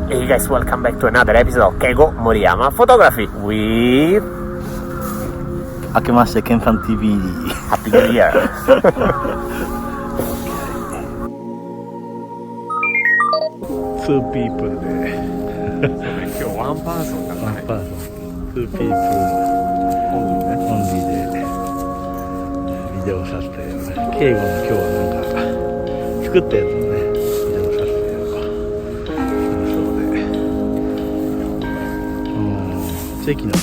Hey guys, welcome back to another episode of Keigo Moriyama Photography with 明けましてケンさん TV Happy New Year 2 people で今日ワンパーソンだからね。2 people オンリーでビデオ撮影ケイゴの今日はなんか作ったやつのねビデオ撮影をするそうでチェキなんだ。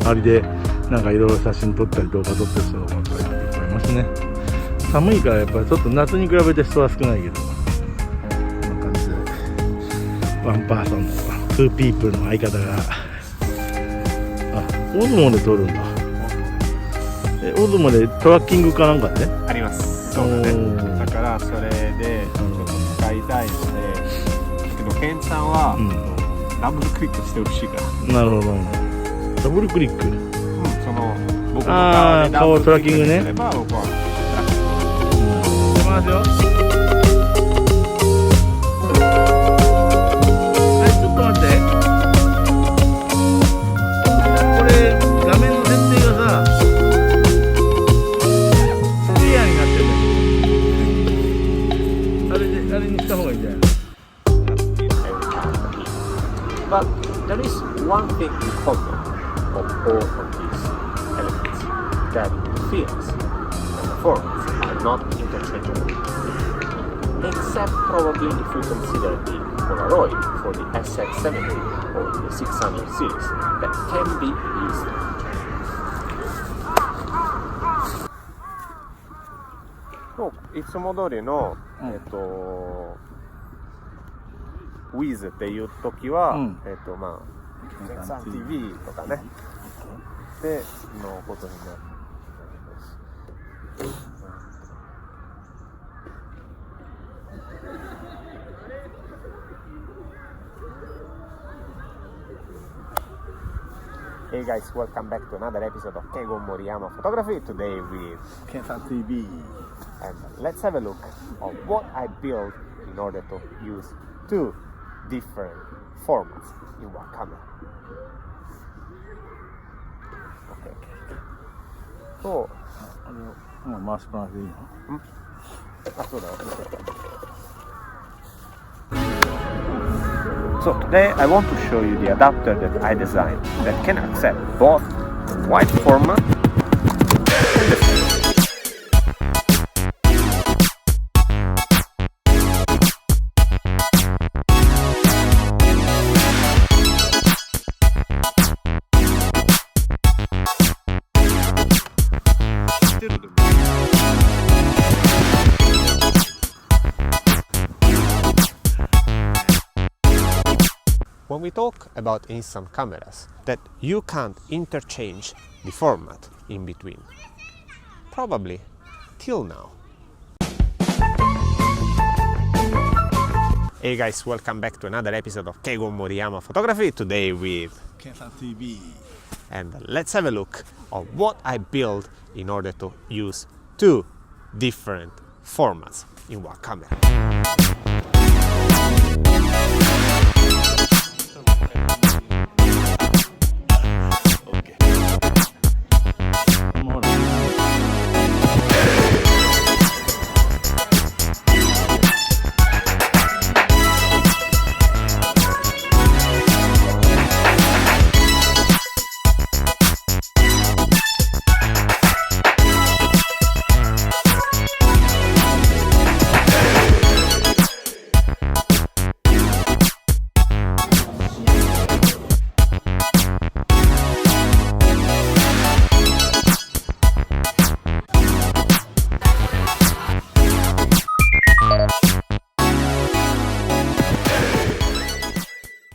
周りでなんかいろいろ写真撮ったり動画撮ったりするのがいっぱいいますね。寒いからやっぱりちょっと夏に比べて人は少ないけど、こんな感じでワンパーソンの2ピープルの相方がオズモで撮るんだ。オズモでトラッキングかなんかであります。そうだね。だからそれでちょっと使いたいので、だけどケンさんは、ダブルクリックしてほしいから。なるほど。ダブルクリック。その僕の顔でダブルクリックすれば僕は出ますよ。ちょっと待って。これ画面の設定がさクリアになってるね。あれにした方がいいんじゃない？ But there is one thing in common of all of these elements, that the fields and the formats are not interchangeable, except probably if you consider the Polaroid for the SX70 or the 600 series that can be used. So, いつも通りの、ウィズっていう時は、まあケンさん TV とかねでのことになる。Hey guys, welcome back to another episode of Keigo Moriyama Photography. Today with Keigo TV. And let's have a look at what I built in order to use two different formats in one camera. Okay. So, もう回しっぱなしでいいの？そうだよ。So today I want to show you the adapter that I designed that can accept both wide format and the film. When we talk about instant cameras, that you can't interchange the format in between. Probably till now. Hey guys, welcome back to another episode of Keigo Moriyama Photography. Today with Keigo TV. And let's have a look at what I built in order to use two different formats in one camera.